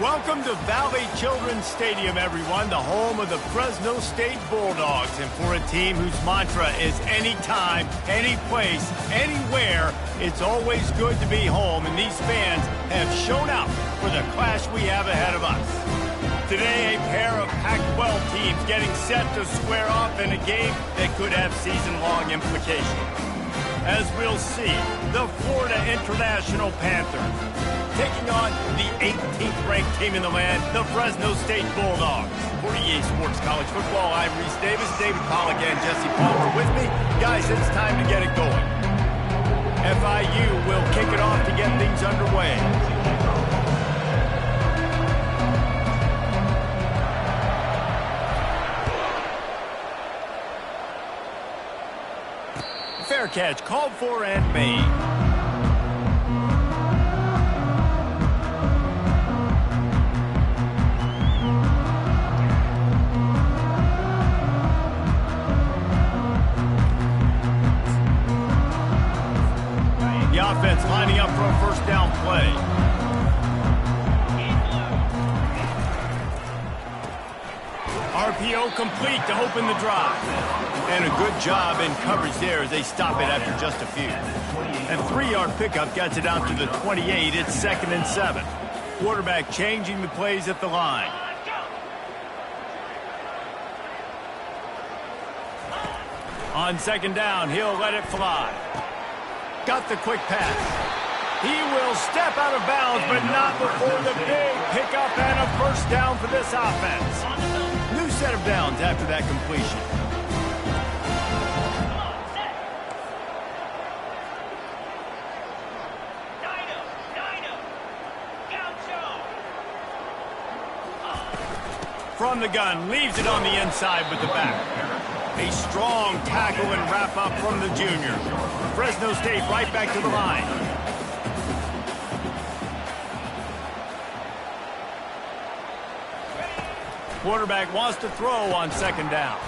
Welcome to Valley Children's Stadium, everyone, the home of the Fresno State Bulldogs. And for a team whose mantra is anytime, any place, anywhere, it's always good to be home. And these fans have shown out for the clash we have ahead of us. Today, a pair of Pac-12 teams getting set to square off in a game that could have season-long implications. As we'll see, the Florida International Panthers taking on the 18th ranked team in the land, the Fresno State Bulldogs. For EA Sports College Football, I'm Reese Davis, David Pollack, and Jesse Palmer with me. Guys, it's time to get it going. FIU will kick it off to get things underway. Fair catch called for and made. The offense lining up for a first down play. RPO complete to open the drive. And a good job in coverage there as they stop it after just a few. A 3-yard pickup gets it out to the 28. It's 2nd and 7. Quarterback changing the plays at the line. On 2nd down, he'll let it fly. Got the quick pass. He will step out of bounds, but not before the big pickup and a first down for this offense. New set of downs after that completion. From the gun, leaves it on the inside with the back. A strong tackle and wrap up from the junior. Fresno State right back to the line. Quarterback wants to throw on 2nd down.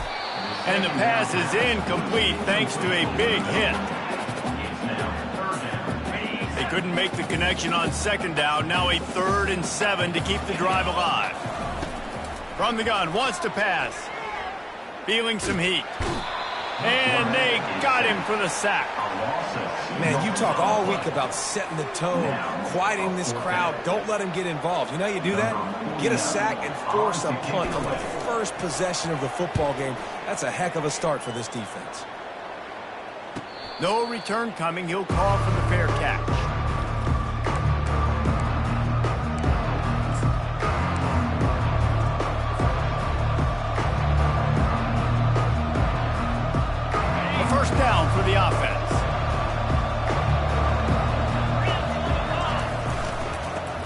And the pass is incomplete thanks to a big hit. They couldn't make the connection on 2nd down. Now a 3rd and 7 to keep the drive alive. From the gun, wants to pass. Feeling some heat. And they got him for the sack. Man, you talk all week about setting the tone, quieting this crowd. Don't let him get involved. You know how you do that? Get a sack and force a punt on the first possession of the football game. That's a heck of a start for this defense. No return coming. He'll call for the fair catch. First down for the offense.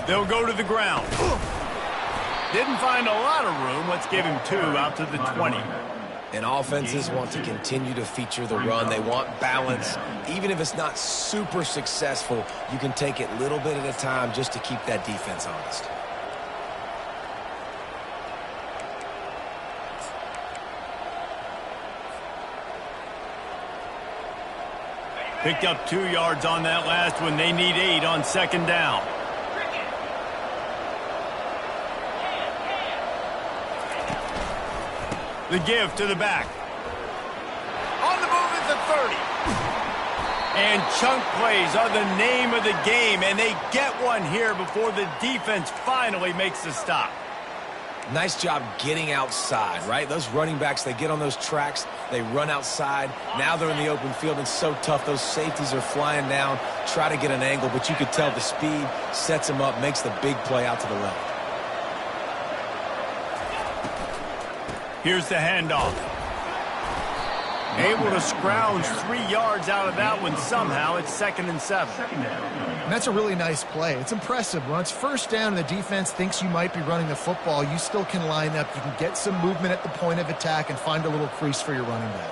They'll go to the ground. Didn't find a lot of room. Let's give him 2 out to the 20. And offenses want to continue to feature the run. They want balance. Even if it's not super successful, you can take it little bit at a time just to keep that defense honest. Picked up 2 yards on that last one. They need 8 on 2nd down. The give to the back. On the move at the 30. And chunk plays are the name of the game, and they get one here before the defense finally makes the stop. Nice job getting outside, right? Those running backs, they get on those tracks, they run outside. Now they're in the open field. It's so tough. Those safeties are flying down, try to get an angle, but you could tell the speed sets them up, makes the big play out to the left. Here's the handoff. Able to scrounge 3 yards out of that one somehow. It's 2nd and 7. And that's a really nice play. It's impressive. When it's first down and the defense thinks you might be running the football, you still can line up. You can get some movement at the point of attack and find a little crease for your running back.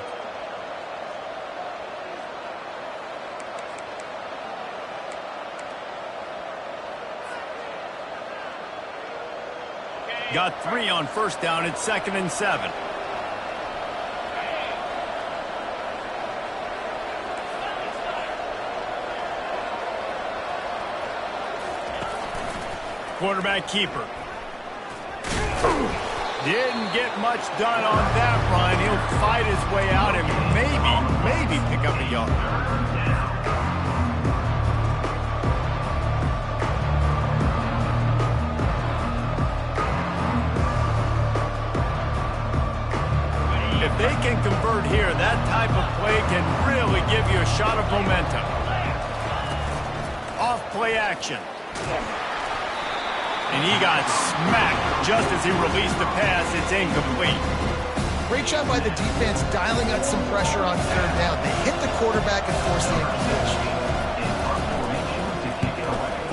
Got 3 on first down. It's 2nd and 7. Quarterback keeper. Didn't get much done on that run. He'll fight his way out and maybe pick up a yard. If they can convert here, that type of play can really give you a shot of momentum. Off play action. And he got smacked just as he released the pass. It's incomplete. Great job by the defense dialing up some pressure on third down. They hit the quarterback and forced the incompletion.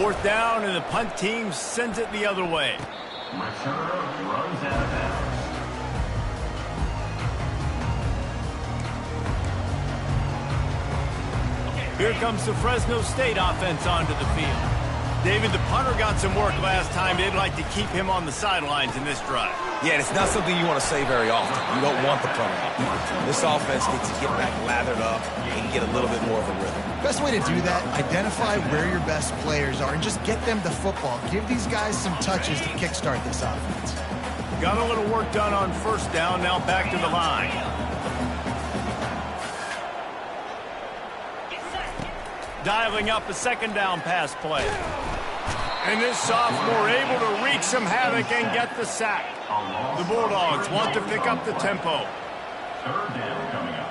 Fourth down, and the punt team sends it the other way. Here comes the Fresno State offense onto the field. David, the punter got some work last time. They'd like to keep him on the sidelines in this drive. Yeah, it's not something you want to say very often. You don't want the punter. This offense needs to get back lathered up and get a little bit more of a rhythm. Best way to do that, identify where your best players are and just get them the football. Give these guys some touches to kickstart this offense. Got a little work done on first down. Now back to the line. Dialing up a second down pass play. And this sophomore able to wreak some havoc and get the sack. The Bulldogs want to pick up the tempo. Third down coming up.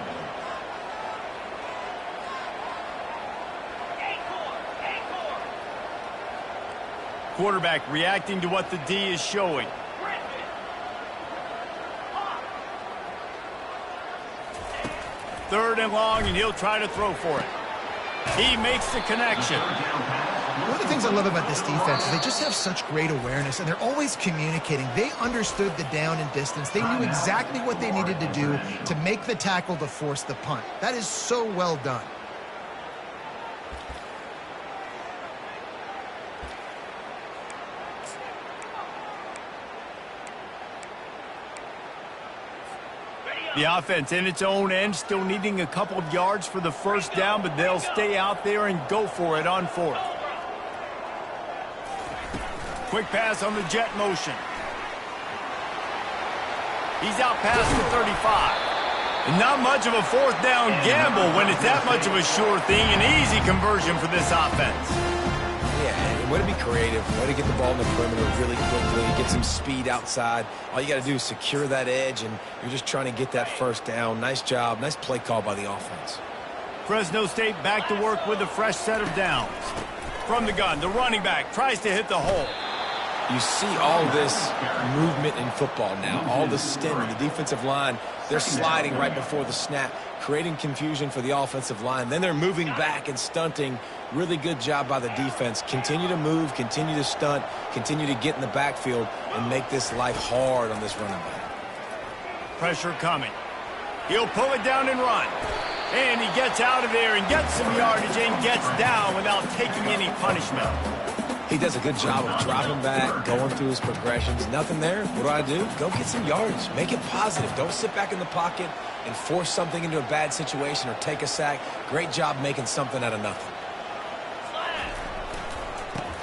Quarterback reacting to what the D is showing. Third and long, and he'll try to throw for it. He makes the connection. One of the things I love about this defense is they just have such great awareness, and they're always communicating. They understood the down and distance. They knew exactly what they needed to do to make the tackle to force the punt. That is so well done. The offense in its own end, still needing a couple of yards for the first down, but they'll stay out there and go for it on fourth. Quick pass on the jet motion. He's out past the 35. And not much of a fourth down gamble when it's that much of a sure thing. An easy conversion for this offense. Yeah, way to be creative, way to get the ball in the perimeter really quickly, get some speed outside. All you got to do is secure that edge, and you're just trying to get that first down. Nice job, nice play call by the offense. Fresno State back to work with a fresh set of downs. From the gun, the running back tries to hit the hole. You see all this movement in football now, all the stemming, the defensive line, they're sliding right before the snap, creating confusion for the offensive line. Then they're moving back and stunting. Really good job by the defense. Continue to move, continue to stunt, continue to get in the backfield and make this life hard on this running back. Pressure coming. He'll pull it down and run. And he gets out of there and gets some yardage and gets down without taking any punishment. He does a good job of dropping back, going through his progressions. Nothing there. What do? Go get some yardage. Make it positive. Don't sit back in the pocket and force something into a bad situation or take a sack. Great job making something out of nothing.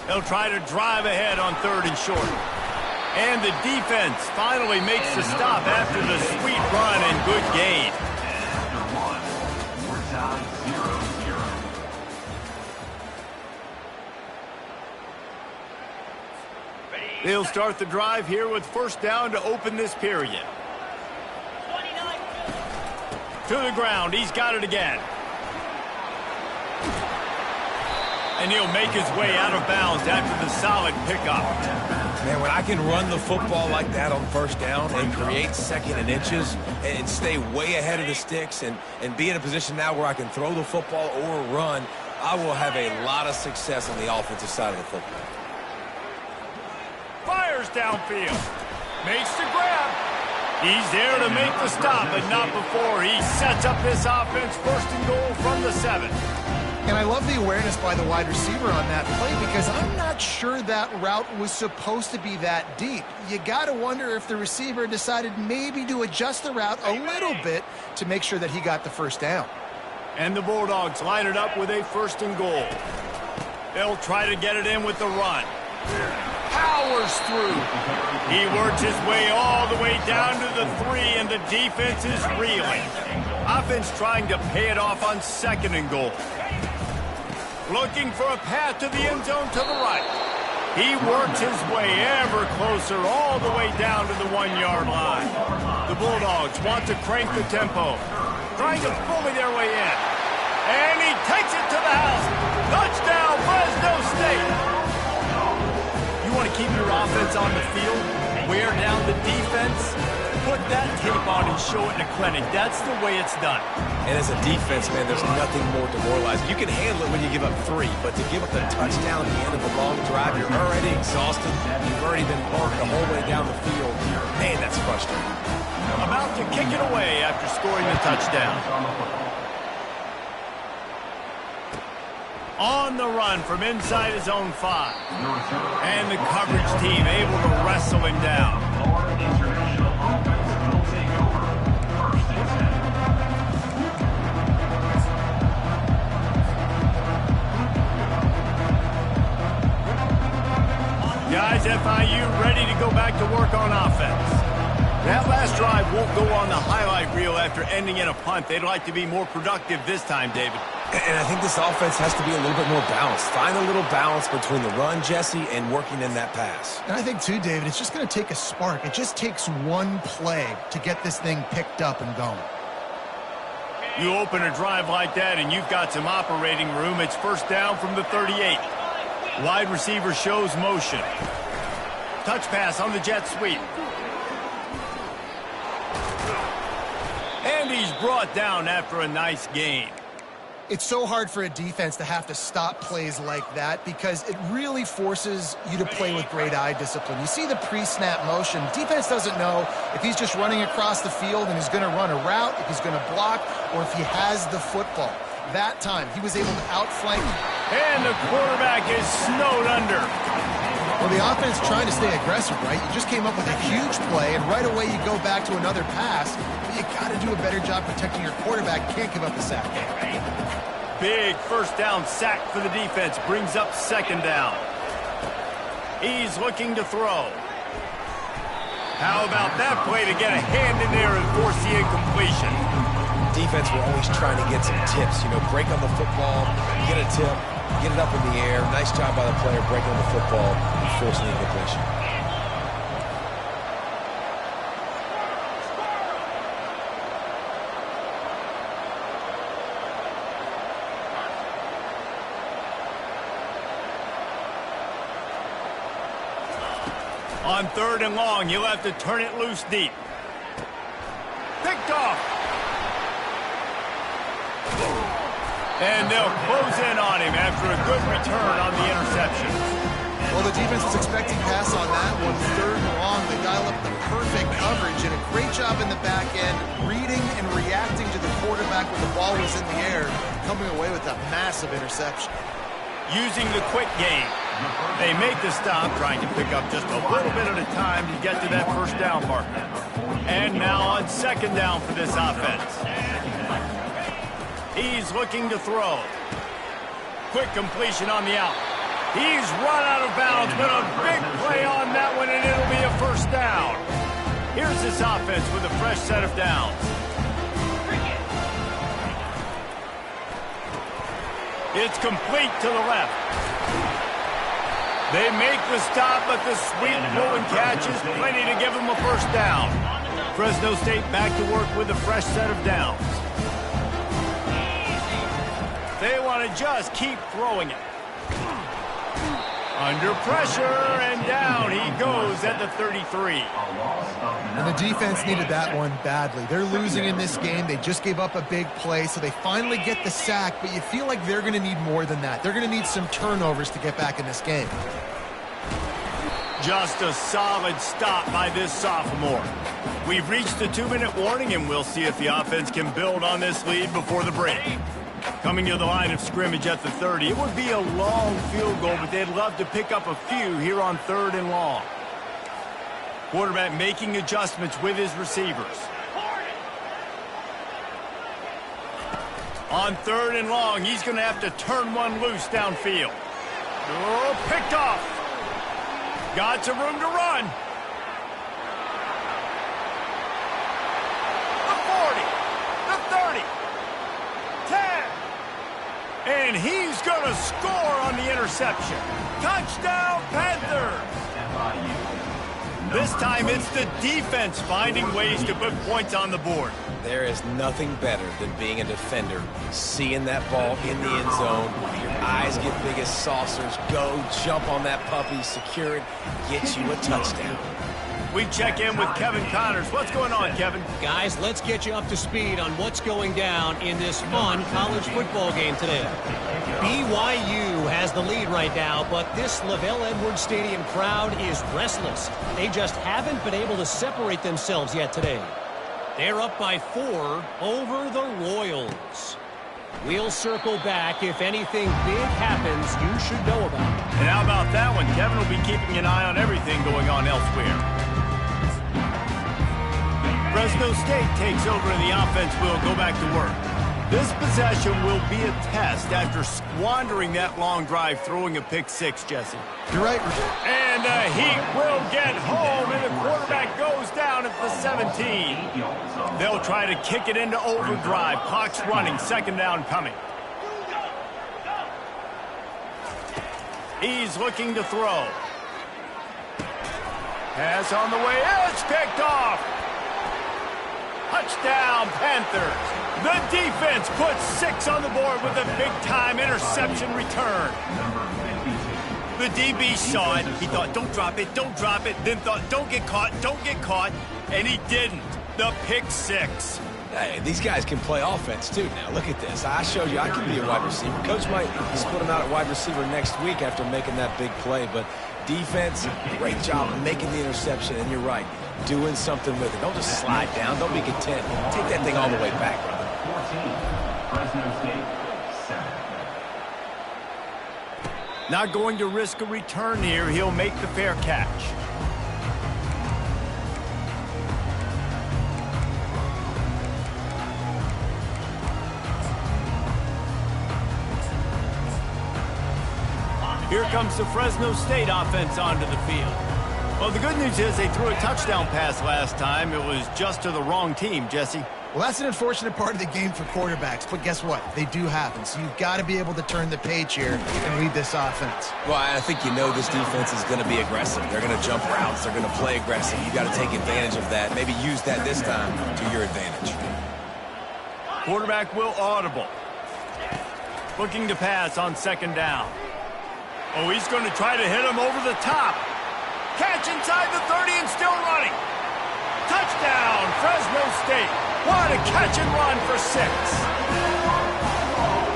They'll try to drive ahead on third and short. And the defense finally makes the stop after the sweet run and good gain. We're tied 0-0. They'll start the drive here with first down to open this period. To the ground. He's got it again. And he'll make his way out of bounds after the solid pickup. Man, when I can run the football like that on first down and create second and inches and stay way ahead of the sticks and be in a position now where I can throw the football or run, I will have a lot of success on the offensive side of the football. Fires downfield. Makes the grab. He's there to make the stop, but not before he sets up this offense first and goal from the 7. And I love the awareness by the wide receiver on that play because I'm not sure that route was supposed to be that deep. You got to wonder if the receiver decided maybe to adjust the route a little bit to make sure that he got the first down. And the Bulldogs line it up with a first and goal. They'll try to get it in with the run. powers through. He works his way all the way down to the 3, and the defense is reeling. Offense trying to pay it off on 2nd and goal. Looking for a path to the end zone to the right. He works his way ever closer all the way down to the 1-yard line. The Bulldogs want to crank the tempo, trying to bully their way in. And he takes it to the house. Touchdown, Fresno State. You want to keep your offense on the field, wear down the defense, put that tape on and show it in a clinic. That's the way it's done. And as a defense, man, there's nothing more demoralizing. You can handle it when you give up 3, but to give up the touchdown at the end of a long drive, you're already exhausted. You've already been burnt the whole way down the field. Man, that's frustrating. About to kick it away after scoring the touchdown. On the run from inside his own 5. And the coverage team able to wrestle him down. Guys, FIU ready to go back to work on offense. That last drive won't go on the highlight reel after ending in a punt. They'd like to be more productive this time, David. And I think this offense has to be a little bit more balanced. Find a little balance between the run, Jesse, and working in that pass. And I think, too, David, it's just going to take a spark. It just takes one play to get this thing picked up and going. You open a drive like that, and you've got some operating room. It's first down from the 38. Wide receiver shows motion. Touch pass on the jet sweep. And he's brought down after a nice gain. It's so hard for a defense to have to stop plays like that because it really forces you to play with great eye discipline. You see the pre-snap motion. Defense doesn't know if he's just running across the field and he's going to run a route, if he's going to block, or if he has the football. That time, he was able to outflank. And the quarterback is snowed under. Well, the offense trying to stay aggressive, right? You just came up with a huge play, and right away you go back to another pass. But you got to do a better job protecting your quarterback. Can't give up the sack. Big first down sack for the defense. Brings up 2nd down. He's looking to throw. How about that play to get a hand in there and force the incompletion? Defense were always trying to get some tips. You know, break on the football, get a tip, get it up in the air. Nice job by the player breaking on the football and forcing the incompletion. On 3rd and long, you'll have to turn it loose deep. Picked off. And they'll close in on him after a good return on the interception. Well, the defense was expecting pass on that one. 3rd and long, they dial up the perfect coverage and a great job in the back end, reading and reacting to the quarterback when the ball was in the air, coming away with a massive interception. Using the quick game. They make the stop, trying to pick up just a little bit at a time to get to that first down marker. And now on 2nd down for this offense. He's looking to throw. Quick completion on the out. He's run out of bounds, but a big play on that one, and it'll be a first down. Here's this offense with a fresh set of downs. It's complete to the left. They make the stop, but the sweep pull and catch is plenty to give them a first down. Fresno State back to work with a fresh set of downs. They want to just keep throwing it. Under pressure, and down he goes at the 33. And the defense needed that one badly. They're losing in this game. They just gave up a big play, so they finally get the sack, but you feel like they're going to need more than that. They're going to need some turnovers to get back in this game. Just a solid stop by this sophomore. We've reached the 2-minute warning, and we'll see if the offense can build on this lead before the break. Coming to the line of scrimmage at the 30. It would be a long field goal, but they'd love to pick up a few here on 3rd and long. Quarterback making adjustments with his receivers. On 3rd and long, he's going to have to turn one loose downfield. Oh, picked off. got some room to run. The 40, the 30, 10. And he's going to score on the interception. Touchdown, Panthers. This time it's the defense finding ways to put points on the board. There is nothing better than being a defender, seeing that ball in the end zone. Your eyes get big as saucers. Go, jump on that puppy, secure it, get you a touchdown. We check in with Kevin Connors. What's going on, Kevin? Guys, let's get you up to speed on what's going down in this fun college football game today. BYU has the lead right now, but this LaVell Edwards Stadium crowd is restless. They just haven't been able to separate themselves yet today. They're up by 4 over the Royals. We'll circle back. If anything big happens, you should know about it. And how about that one? Kevin will be keeping an eye on everything going on elsewhere. Fresno State takes over and the offense will go back to work. This possession will be a test after squandering that long drive, throwing a pick six, Jesse. You're right. And he will get home, and the quarterback goes down at the 17. They'll try to kick it into overdrive. Clock's running, second down coming. He's looking to throw. Pass on the way, it's picked off. Touchdown, Panthers. The defense puts 6 on the board with a big-time interception return. The DB saw it. He thought, don't drop it, don't drop it. Then thought, don't get caught, and he didn't. The pick 6. Hey, these guys can play offense, too, now. Look at this. I showed you I can be a wide receiver. Coach might split him out at wide receiver next week after making that big play, but defense, great job making the interception, and you're right, doing something with it. Don't just slide down. Don't be content. Take that thing all the way back, brother. 14, Fresno State, 7. Not going to risk a return here. He'll make the fair catch. Here comes the Fresno State offense onto the field. Well, the good news is they threw a touchdown pass last time. It was just to the wrong team, Jesse. Well, that's an unfortunate part of the game for quarterbacks, but guess what? They do happen, so you've got to be able to turn the page here and lead this offense. Well, I think you know this defense is going to be aggressive. They're going to jump routes. They're going to play aggressive. You've got to take advantage of that. Maybe use that this time to your advantage. Quarterback will audible. Looking to pass on second down. Oh, he's going to try to hit him over the top. Catch inside the 30 and still running. Touchdown, Fresno State. What a catch and run for 6.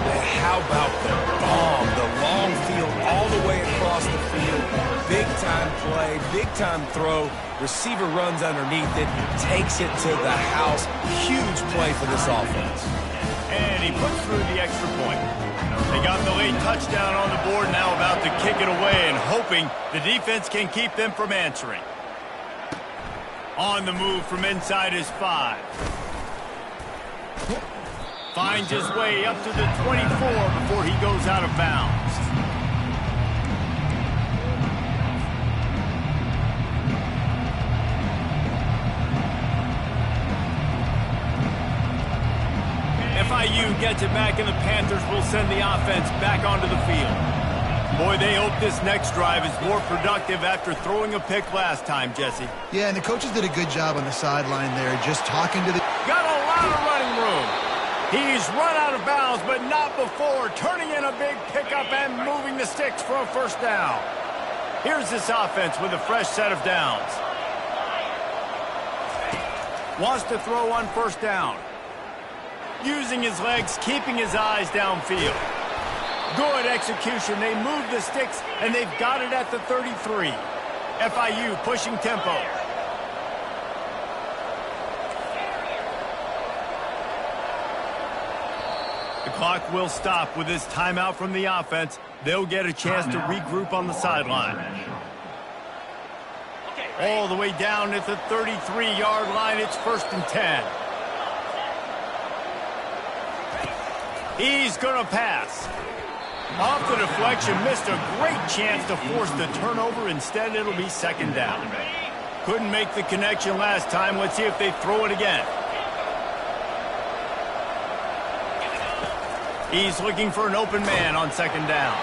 And how about the bomb? The long field all the way across the field. Big-time play, big-time throw. Receiver runs underneath it, takes it to the house. Huge play for this offense. And he puts through the extra point. They got the late touchdown on the board, now about to kick it away and hoping the defense can keep them from answering. On the move from inside his 5. Finds his way up to the 24 before he goes out of bounds. FIU gets it back, and the Panthers will send the offense back onto the field. Boy, they hope this next drive is more productive after throwing a pick last time, Jesse. Yeah, and the coaches did a good job on the sideline there, just talking to the... Got a lot of running room. He's run out of bounds, but not before turning in a big pickup and moving the sticks for a first down. Here's this offense with a fresh set of downs. Wants to throw on first down. Using his legs, keeping his eyes downfield. Good execution. They move the sticks, and they've got it at the 33. FIU pushing tempo. The clock will stop with this timeout from the offense. They'll get a chance to regroup on the sideline. All the way down at the 33-yard line. It's 1st and 10. He's going to pass. Off the deflection, missed a great chance to force the turnover. Instead, it'll be second down. Couldn't make the connection last time. Let's see if they throw it again. He's looking for an open man on second down.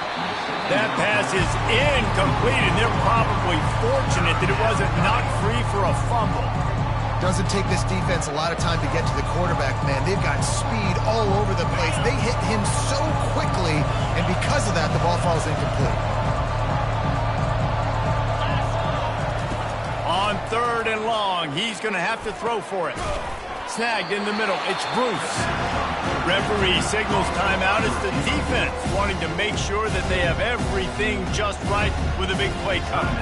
That pass is incomplete, and they're probably fortunate that it wasn't knocked free for a fumble. Doesn't take this defense a lot of time to get to the quarterback, man. They've got speed all over the place. They hit him so quickly, and because of that, the ball falls incomplete. On 3rd and long, he's going to have to throw for it. Snagged in the middle. It's Bruce. Referee signals timeout. It's the defense wanting to make sure that they have everything just right with a big play coming.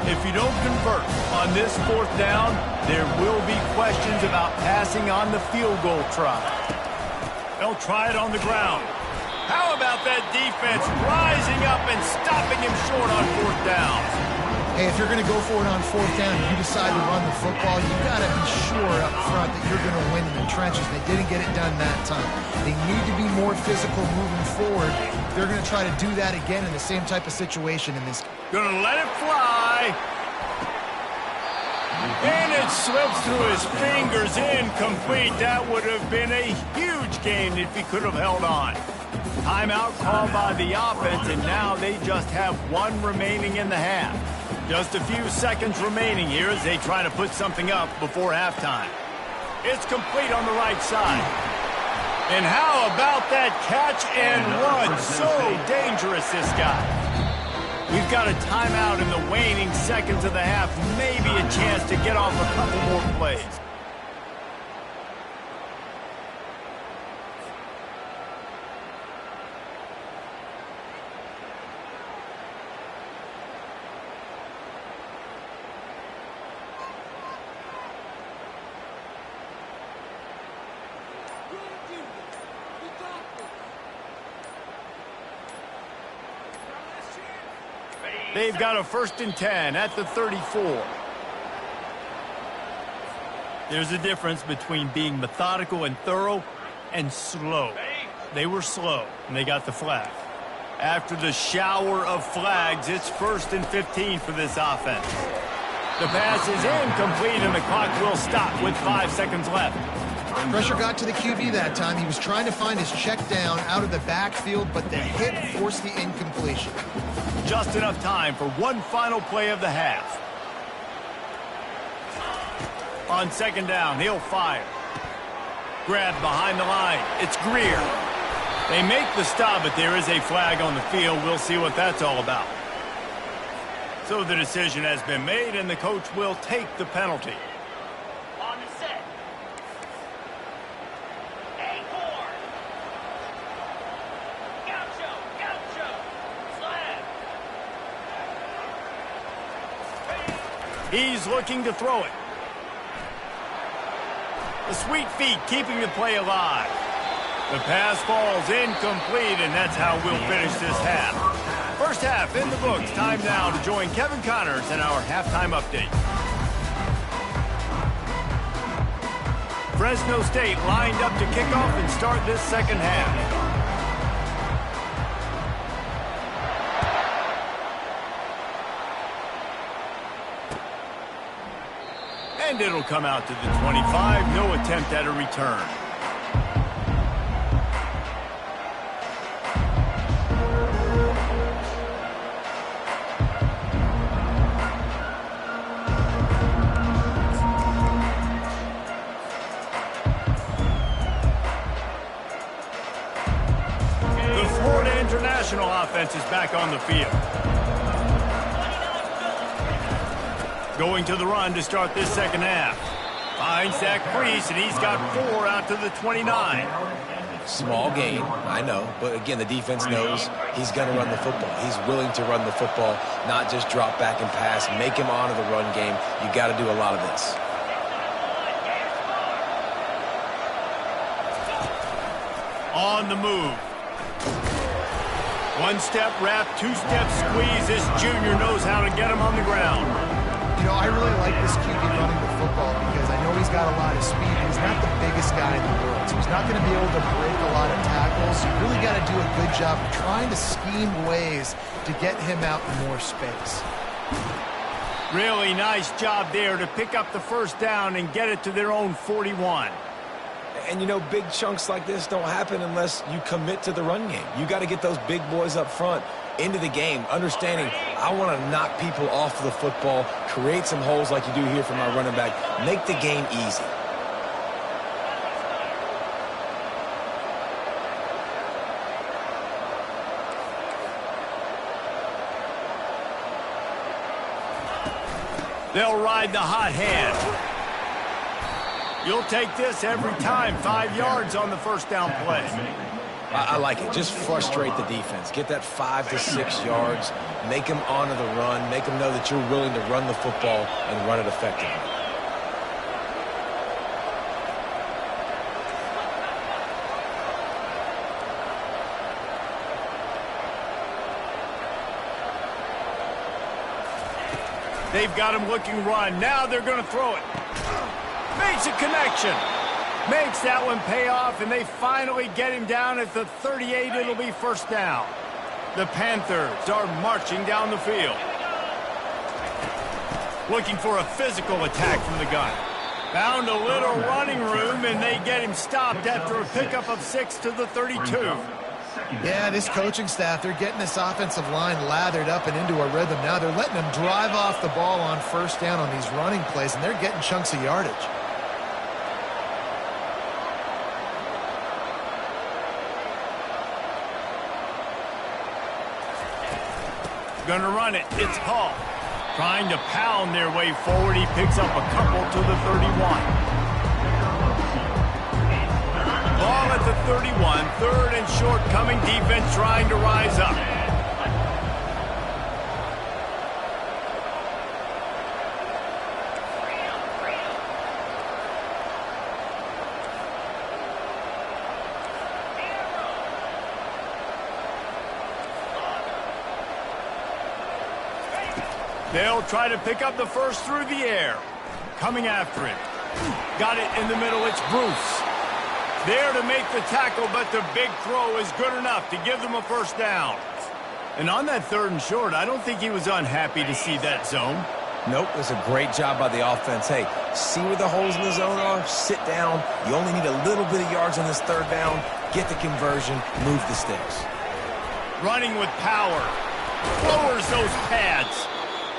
If you don't convert on this 4th down, there will be questions about passing on the field goal try. They'll try it on the ground. How about that defense rising up and stopping him short on 4th down? Hey, if you're going to go for it on 4th down and you decide to run the football, you've got to be sure up front that you're going to win in the trenches. They didn't get it done that time. They need to be more physical moving forward. They're going to try to do that again in the same type of situation in this. Gonna let it fly. And it slips through his fingers, incomplete. That would have been a huge gain if he could have held on. Timeout called by the offense, and now they just have 1 remaining in the half. Just a few seconds remaining here as they try to put something up before halftime. It's complete on the right side. And how about that catch and run? So dangerous, this guy. We've got a timeout in the waning seconds of the half. Maybe a chance to get off a couple more plays. They've got a 1st and 10 at the 34. There's a difference between being methodical and thorough and slow. They were slow, and they got the flag. After the shower of flags, it's 1st and 15 for this offense. The pass is incomplete, and the clock will stop with 5 seconds left. Pressure got to the QB that time. He was trying to find his check down out of the backfield, but the hit forced the incompletion. Just enough time for one final play of the half. On 2nd down, he'll fire. Grabbed behind the line. It's Greer. They make the stop, but there is a flag on the field. We'll see what that's all about. So the decision has been made, and the coach will take the penalty. On the set. A4. Gaucho. Slab. He's looking to throw it. The sweet feet keeping the play alive. The pass falls incomplete, and that's how we'll finish this half. First half in the books. Time now to join Kevin Connors in our halftime update. Fresno State lined up to kick off and start this second half. And it'll come out to the 25. No attempt at a return. International offense is back on the field. Going to the run to start this second half. Finds that crease, and he's got 4 out to the 29. Small gain, I know, but again, the defense knows he's going to run the football. He's willing to run the football, not just drop back and pass, make him honor the run game. You got to do a lot of this. On the move. One-step wrap, two-step squeeze. This junior knows how to get him on the ground. You know, I really like this QB running the football because I know he's got a lot of speed. He's not the biggest guy in the world, so he's not going to be able to break a lot of tackles. You really got to do a good job of trying to scheme ways to get him out in more space. Really nice job there to pick up the first down and get it to their own 41. And, you know, big chunks like this don't happen unless you commit to the run game. You got to get those big boys up front into the game, understanding I want to knock people off the football, create some holes like you do here for my running back, make the game easy. They'll ride the hot hand. You'll take this every time. 5 yards on the first down play. I like it. Just frustrate the defense. Get that 5 to 6 yards. Make them honor the run. Make them know that you're willing to run the football and run it effectively. They've got him looking run. Now they're going to throw it. Makes a connection. Makes that one pay off, and they finally get him down at the 38. It'll be first down. The Panthers are marching down the field. Looking for a physical attack from the gun. Found a little running room, and they get him stopped after a pickup of 6 to the 32. Yeah, this coaching staff, they're getting this offensive line lathered up and into a rhythm now. They're letting them drive off the ball on first down on these running plays, and they're getting chunks of yardage. Gonna run it. It's Hall. Trying to pound their way forward. He picks up a couple to the 31. Ball at the 31. Third and short coming. Defense trying to rise up. They'll try to pick up the first through the air. Coming after it. Got it in the middle. It's Bruce. There to make the tackle, but the big throw is good enough to give them a first down. And on that third and short, I don't think he was unhappy to see that zone. Nope, it was a great job by the offense. Hey, see where the holes in the zone are? Sit down. You only need a little bit of yards on this third down. Get the conversion. Move the sticks. Running with power. Lowers those pads.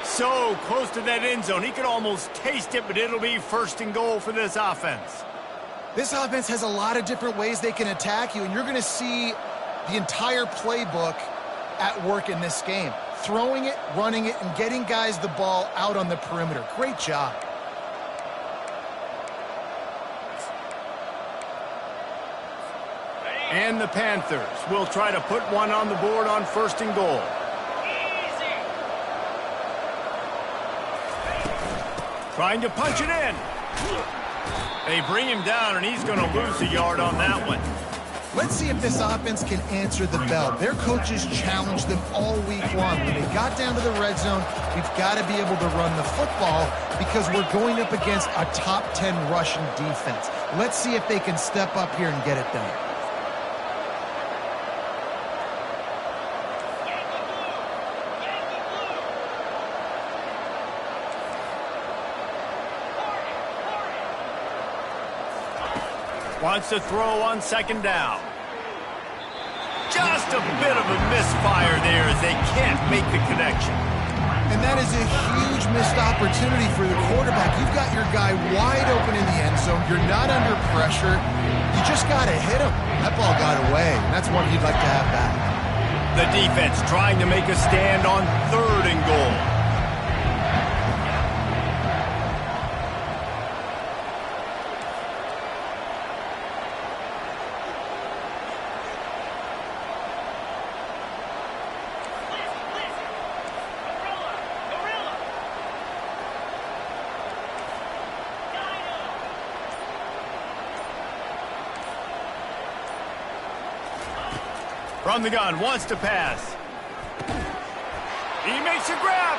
So close to that end zone. He could almost taste it, but it'll be first and goal for this offense. This offense has a lot of different ways they can attack you, and you're going to see the entire playbook at work in this game. Throwing it, running it, and getting guys the ball out on the perimeter. Great job. And the Panthers will try to put one on the board on first and goal. Trying to punch it in. They bring him down, and he's going to lose a yard on that one. Let's see if this offense can answer the bell. Their coaches challenged them all week long. When they got down to the red zone, we've got to be able to run the football because we're going up against a top 10 Russian defense. Let's see if they can step up here and get it done. Wants to throw on second down. Just a bit of a misfire there as they can't make the connection. And that is a huge missed opportunity for the quarterback. You've got your guy wide open in the end zone. You're not under pressure. You just got to hit him. That ball got away, and that's one you'd like to have back. The defense trying to make a stand on third and goal. From the gun, wants to pass. He makes a grab.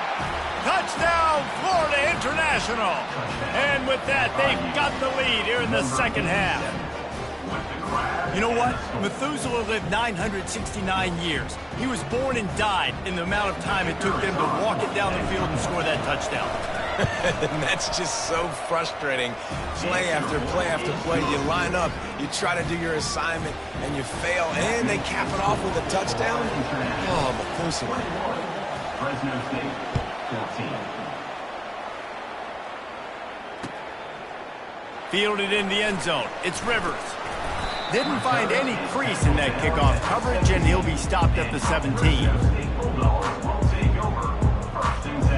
Touchdown, Florida International. And with that, they've got the lead here in the second half. You know what? Methuselah lived 969 years. He was born and died in the amount of time it took them to walk it down the field and score that touchdown. And that's just so frustrating. Play after play after play. You line up, you try to do your assignment, and you fail, and they cap it off with a touchdown. Oh, Methuselah. Fresno State, 14. Fielded in the end zone. It's Rivers. Didn't find any crease in that kickoff coverage, and he'll be stopped at the 17. Bulldogs will take over. First and 10.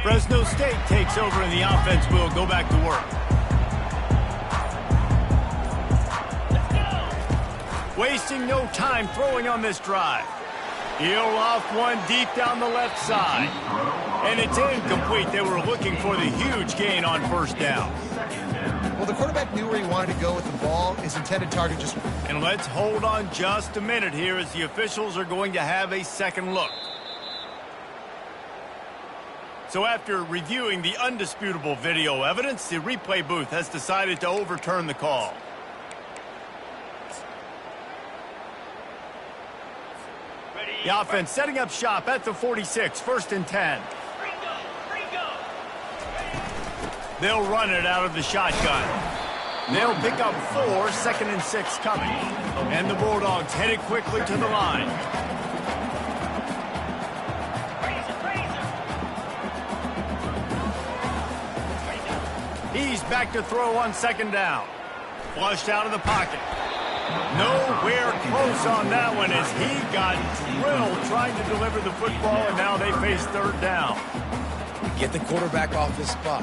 Fresno State takes over, and the offense will go back to work. Wasting no time throwing on this drive. He'll off one deep down the left side. And it's incomplete. They were looking for the huge gain on first down. Well, the quarterback knew where he wanted to go with the ball. His intended target just... And let's hold on just a minute here as the officials are going to have a second look. So after reviewing the undisputable video evidence, the replay booth has decided to overturn the call. The offense setting up shop at the 46, first and 10. They'll run it out of the shotgun. They'll pick up 4, second and 6 coming. And the Bulldogs headed quickly to the line. He's back to throw on second down. Flushed out of the pocket. Nowhere close on that one as he got drilled trying to deliver the football, and now they face third down. Get the quarterback off his spot.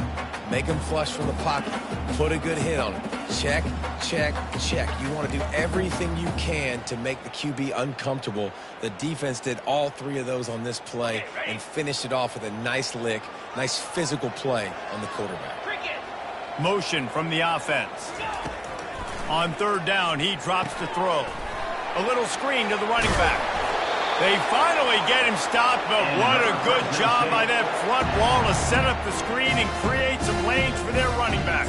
Make him flush from the pocket. Put a good hit on him. Check, check, check. You want to do everything you can to make the QB uncomfortable. The defense did all 3 of those on this play and finished it off with a nice lick, nice physical play on the quarterback. Motion from the offense. On third down, he drops to throw. A little screen to the running back. They finally get him stopped, but what a good job by that front wall to set up the screen and create some lanes for their running back.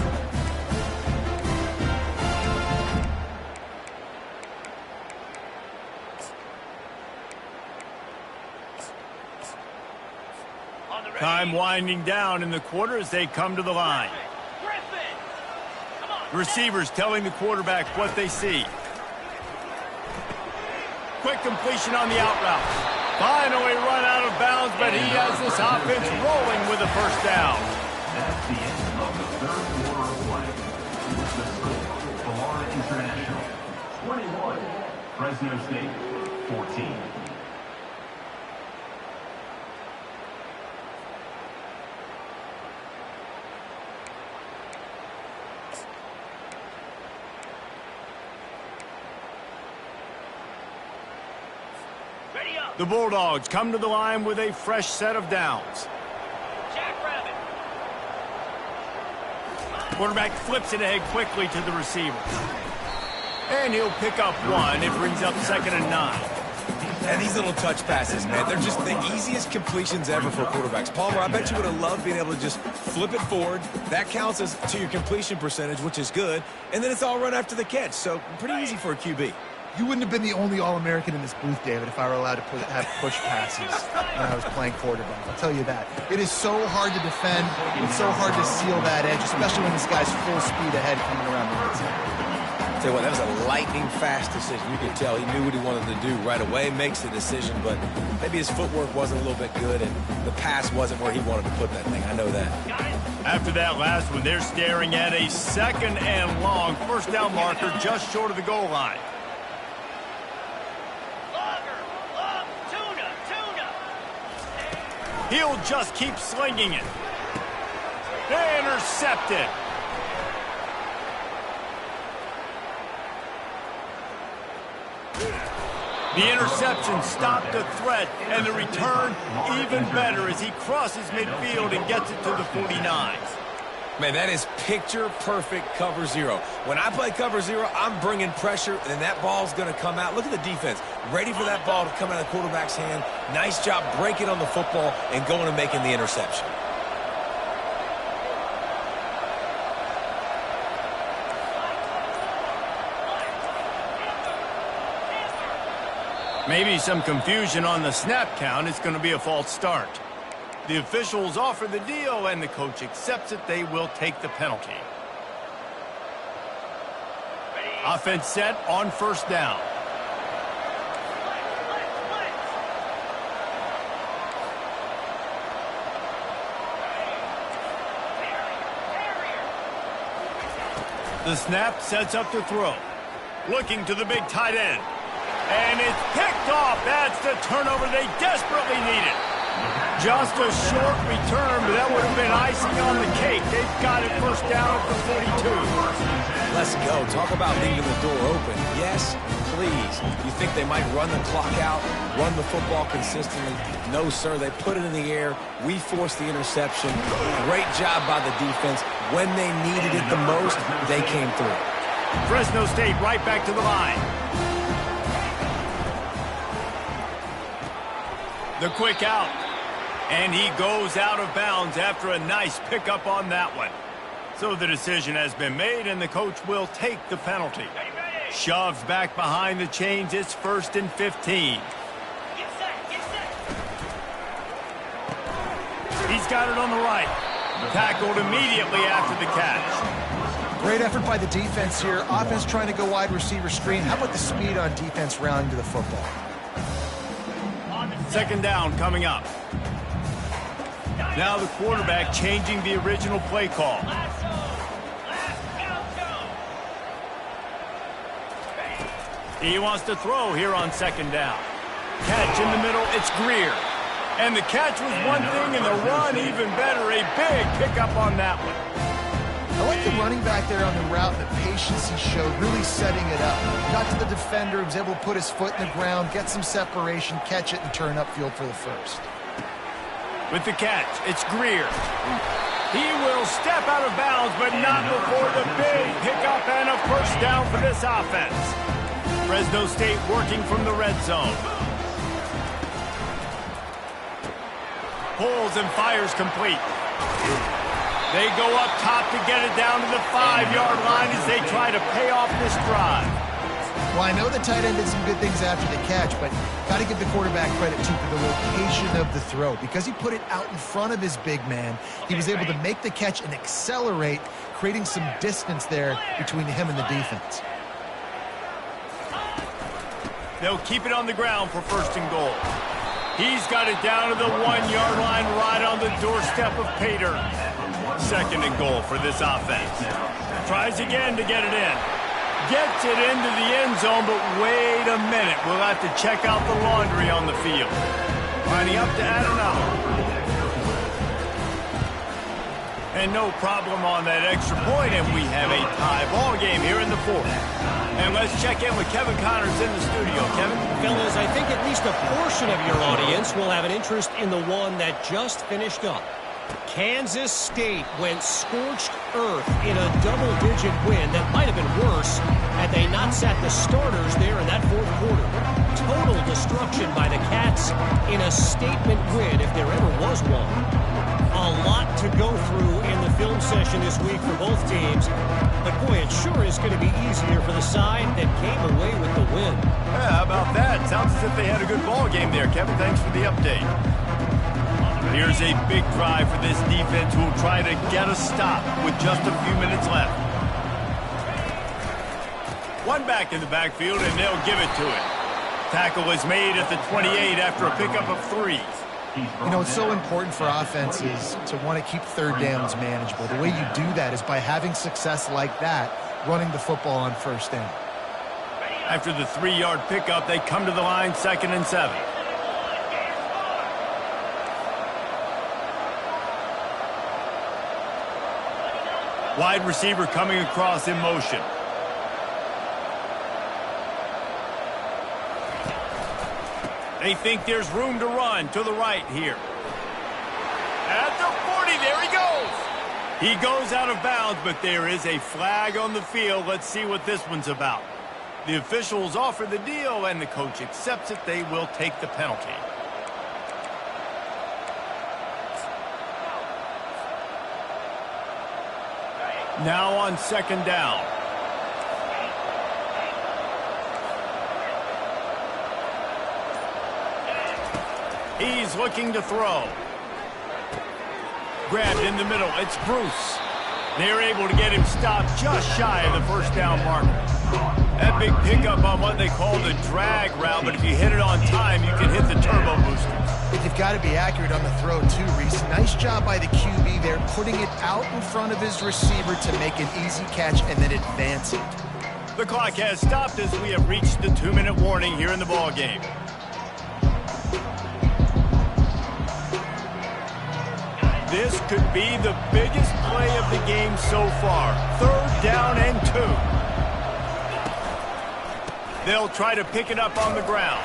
Time winding down in the quarter as they come to the line. Receivers telling the quarterback what they see. Quick completion on the out route. Finally run out of bounds, but he has this offense rolling with a first down. That's the end of the third quarter of play. The score, Florida International, 21. Fresno State, 14. The Bulldogs come to the line with a fresh set of downs. Quarterback flips it ahead quickly to the receivers. And he'll pick up 1. It brings up second and 9. And these little touch passes, man, they're just the easiest completions ever for quarterbacks. Palmer, I bet you would have loved being able to just flip it forward. That counts as to your completion percentage, which is good. And then it's all run after the catch. So pretty easy for a QB. You wouldn't have been the only All-American in this booth, David, if I were allowed to have push passes when I was playing quarterback. I'll tell you that. It is so hard to defend. It's so hard to seal that edge, especially when this guy's full speed ahead coming around the outside. Tell you what, that was a lightning-fast decision. You could tell he knew what he wanted to do right away, makes the decision, but maybe his footwork wasn't a little bit good, and the pass wasn't where he wanted to put that thing. I know that. After that last one, they're staring at a second and long first down marker just short of the goal line. He'll just keep slinging it. Intercepted. The interception stopped the threat, and the return even better as he crosses midfield and gets it to the 49. Man, that is picture-perfect cover zero. When I play cover zero, I'm bringing pressure, and that ball's going to come out. Look at the defense. Ready for that ball to come out of the quarterback's hand. Nice job breaking on the football and going and making the interception. Maybe some confusion on the snap count. It's going to be a false start. The officials offer the deal, and the coach accepts it. They will take the penalty. Offense set on first down. The snap sets up to throw. Looking to the big tight end. And it's picked off. That's the turnover they desperately needed. Just a short return, but that would have been icing on the cake. They've got it first down at the 42. Let's go. Talk about leaving the door open. Yes, please. You think they might run the clock out, run the football consistently? No, sir. They put it in the air. We forced the interception. Great job by the defense. When they needed it the most, they came through. Fresno State right back to the line. The quick out. And he goes out of bounds after a nice pickup on that one. So the decision has been made, and the coach will take the penalty. Shoved back behind the chains. It's 1st and 15. Get set, get set. He's got it on the right. Tackled immediately after the catch. Great effort by the defense here. Offense trying to go wide receiver screen. How about the speed on defense rounding to the football? Second down coming up. Now the quarterback changing the original play call. He wants to throw here on second down. Catch in the middle, it's Greer. And the catch was one thing, and the run even better. A big pickup on that one. I like the running back there on the route, the patience he showed, really setting it up. Got to the defender, was able to put his foot in the ground, get some separation, catch it, and turn upfield for the first. With the catch, it's Greer. He will step out of bounds, but not before the big pickup and a first down for this offense. Fresno State working from the red zone. Pulls and fires complete. They go up top to get it down to the 5-yard line as they try to pay off this drive. Well, I know the tight end did some good things after the catch, but got to give the quarterback credit, too, for the location of the throw. Because he put it out in front of his big man, he was able to make the catch and accelerate, creating some distance there between him and the defense. They'll keep it on the ground for 1st and goal. He's got it down to the 1-yard line right on the doorstep of Pater. 2nd and goal for this offense. Tries again to get it in. Gets it into the end zone, but wait a minute. We'll have to check out the laundry on the field. Lining up to add another. And no problem on that extra point, and we have a tie ball game here in the 4th. And let's check in with Kevin Connors in the studio. Kevin? Fellas, I think at least a portion of your audience will have an interest in the one that just finished up. Kansas State went scorched earth in a double-digit win that might have been worse had they not sat the starters there in that 4th quarter. Total destruction by the Cats in a statement win if there ever was one. A lot to go through in the film session this week for both teams, but boy, it sure is going to be easier for the side that came away with the win. Yeah, how about that? Sounds as if they had a good ball game there, Kevin. Thanks for the update. Here's a big drive for this defense who will try to get a stop with just a few minutes left. One back in the backfield, and they'll give it to it. Tackle is made at the 28 after a pickup of 3. You know, it's so important for offenses to want to keep 3rd downs manageable. The way you do that is by having success like that, running the football on 1st down. After the 3-yard pickup, they come to the line 2nd and 7. Wide receiver coming across in motion. They think there's room to run to the right here. At the 40, there he goes. He goes out of bounds, but there is a flag on the field. Let's see what this one's about. The officials offer the deal, and the coach accepts it. They will take the penalty. Now on second down. He's looking to throw. Grabbed in the middle. It's Bruce. They're able to get him stopped just shy of the first down marker. That big pickup on what they call the drag route, but if you hit it on time, you can hit the turbo boosters. But you've got to be accurate on the throw, too, Reese. Nice job by the QB there, putting it out in front of his receiver to make an easy catch and then advance it. The clock has stopped as we have reached the 2-minute warning here in the ball game. This could be the biggest play of the game so far. 3rd down and 2. They'll try to pick it up on the ground.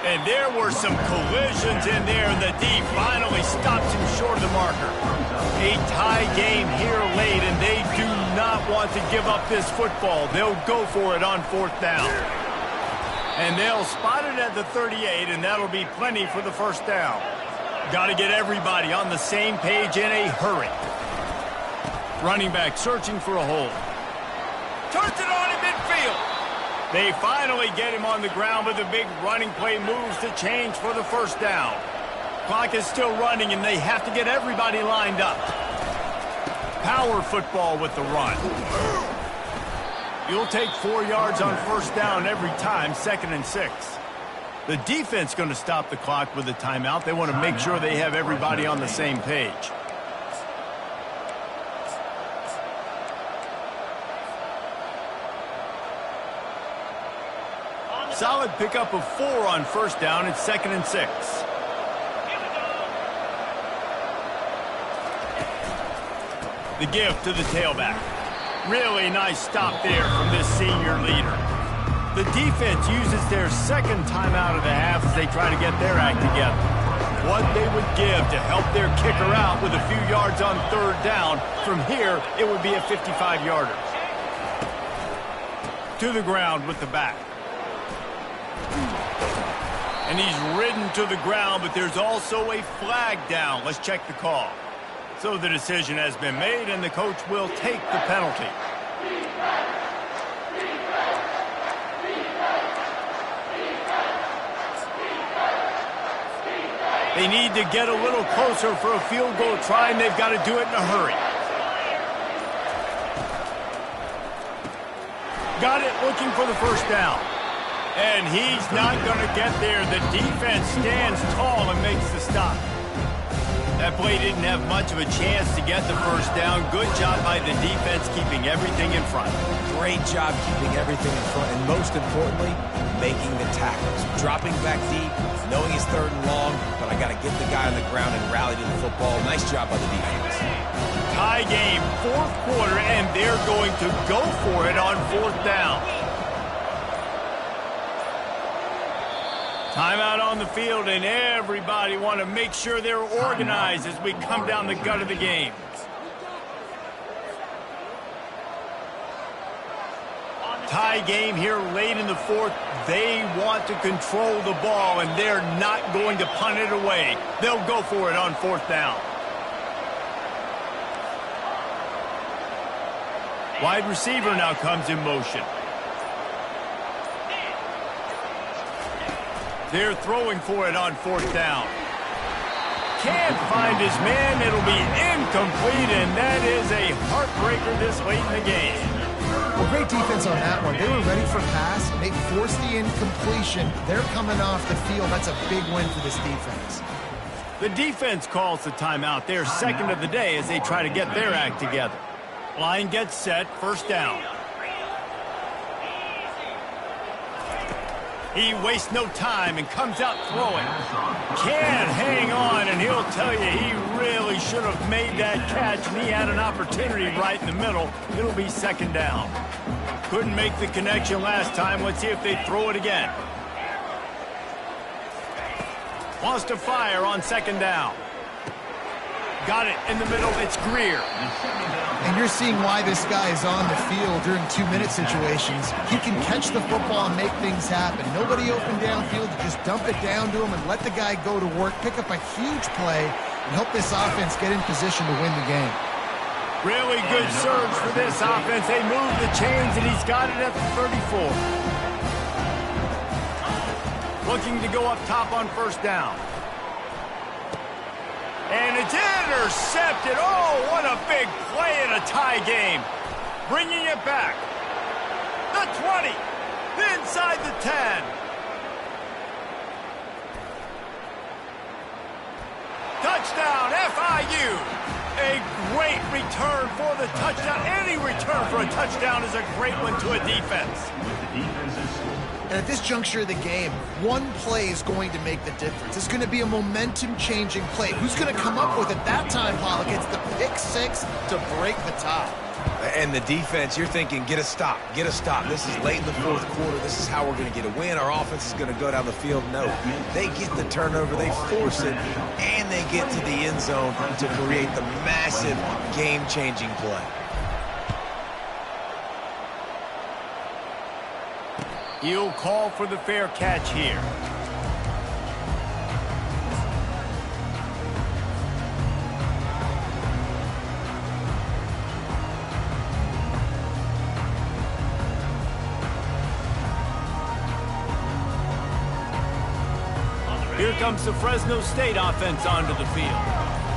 And there were some collisions in there, and the D finally stops him short of the marker. A tie game here late, and they do not want to give up this football. They'll go for it on 4th down. And they'll spot it at the 38, and that'll be plenty for the 1st down. Got to get everybody on the same page in a hurry. Running back searching for a hole. Turns it on in midfield. They finally get him on the ground, but the big running play moves to change for the 1st down. Clock is still running, and they have to get everybody lined up. Power football with the run. You'll take 4 yards on 1st down every time, 2nd and 6. The defense going to stop the clock with a timeout. They want to make sure they have everybody on the same page. Solid pickup of 4 on 1st down. It's 2nd and 6. The give to the tailback. Really nice stop there from this senior leader. The defense uses their 2nd timeout of the half as they try to get their act together. What they would give to help their kicker out with a few yards on 3rd down. From here, it would be a 55-yarder. To the ground with the back. And he's ridden to the ground, but there's also a flag down. Let's check the call. So the decision has been made, and the coach will take the penalty. They need to get a little closer for a field goal try, and they've got to do it in a hurry. Got it looking for the 1st down. And he's not going to get there. The defense stands tall and makes the stop. That play didn't have much of a chance to get the 1st down. Good job by the defense keeping everything in front. Great job keeping everything in front, and most importantly, making the tackles. Dropping back deep, knowing he's 3rd and long, but I got to get the guy on the ground and rally to the football. Nice job by the defense. Tie game, 4th quarter, and they're going to go for it on 4th down. Timeout on the field, and everybody want to make sure they're organized as we come down the gut of the game. Tie game here late in the 4th. They want to control the ball, and they're not going to punt it away. They'll go for it on 4th down. Wide receiver now comes in motion. They're throwing for it on 4th down. Can't find his man. It'll be incomplete, and that is a heartbreaker this late in the game. Well, great defense on that one. They were ready for pass, and they forced the incompletion. They're coming off the field. That's a big win for this defense. The defense calls the timeout. They're 2nd of the day as they try to get their act together. Line gets set, 1st down. He wastes no time and comes out throwing. Can't hang on, and he'll tell you he really should have made that catch, and he had an opportunity right in the middle. It'll be 2nd down. Couldn't make the connection last time. Let's see if they throw it again. Wants to fire on second down. Got it in the middle. It's Greer. And you're seeing why this guy is on the field during 2-minute situations. He can catch the football and make things happen. Nobody open downfield. You just dump it down to him and let the guy go to work, pick up a huge play, and help this offense get in position to win the game. Really good surge for this offense. They move the chains, and he's got it at the 34. Looking to go up top on first down. And it's intercepted. Oh, what a big play in a tie game. Bringing it back. The 20. Inside the 10. Touchdown, FIU. A great return for the touchdown. Any return for a touchdown is a great one to a defense. And at this juncture of the game, one play is going to make the difference. It's going to be a momentum-changing play. Who's going to come up with it that time, Pollock? It's the pick six to break the tie. And the defense, you're thinking, get a stop, get a stop. This is late in the fourth quarter. This is how we're going to get a win. Our offense is going to go down the field. No, they get the turnover, they force it, and they get to the end zone to create the massive game-changing play. He'll call for the fair catch here. Here comes the Fresno State offense onto the field.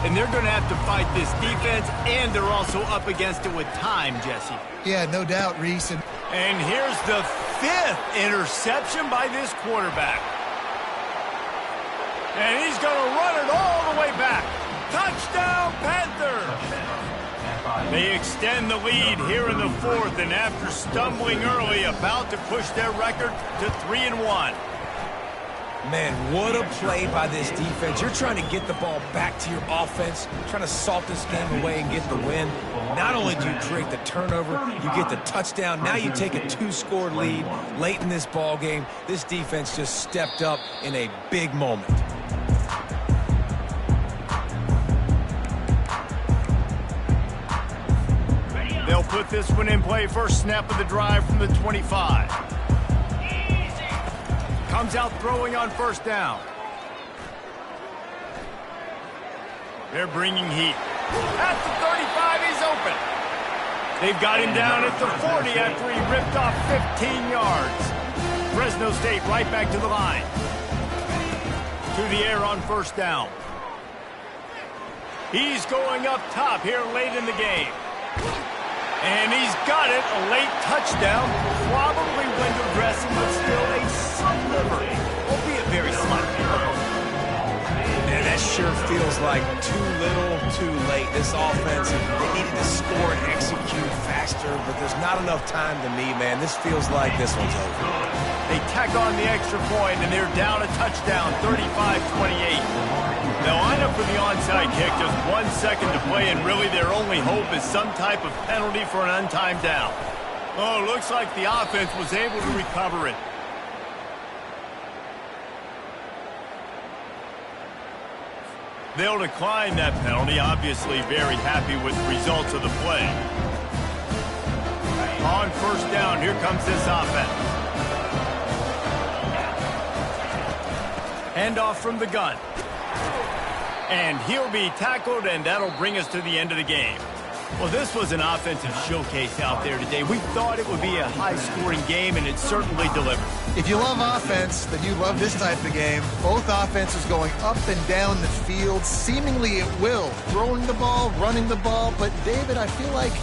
And they're going to have to fight this defense, and they're also up against it with time, Jesse. Yeah, no doubt, Reese. And here's the 5th interception by this quarterback. And he's going to run it all the way back. Touchdown, Panthers! They extend the lead here in the 4th, and after stumbling early, about to push their record to 3-1. Man, what a play by this defense. You're trying to get the ball back to your offense, trying to salt this game away and get the win. Not only do you create the turnover, you get the touchdown. Now you take a 2-score lead late in this ball game. This defense just stepped up in a big moment. They'll put this one in play. First snap of the drive from the 25. Comes out throwing on first down. They're bringing heat. At the 35, he's open. They've got him down at the 40 after he ripped off 15 yards. Fresno State right back to the line. To the air on first down. He's going up top here late in the game. And he's got it, a late touchdown, probably window dressing, but still a sliver, albeit very slight. And that sure feels like too little, too late. This offense, they needed to score and execute faster, but there's not enough time to me, man. This feels like this one's over. They tack on the extra point, and they're down a touchdown, 35-28. They'll line up for the onside kick, just 1 second to play, and really their only hope is some type of penalty for an untimed down. Oh, looks like the offense was able to recover it. They'll decline that penalty, obviously very happy with the results of the play. On first down, here comes this offense. Handoff from the gun. And he'll be tackled, and that'll bring us to the end of the game. Well, this was an offensive showcase out there today. We thought it would be a high-scoring game, and it certainly delivered. If you love offense, then you love this type of game. Both offenses going up and down the field, seemingly at will. Throwing the ball, running the ball. But, David, I feel like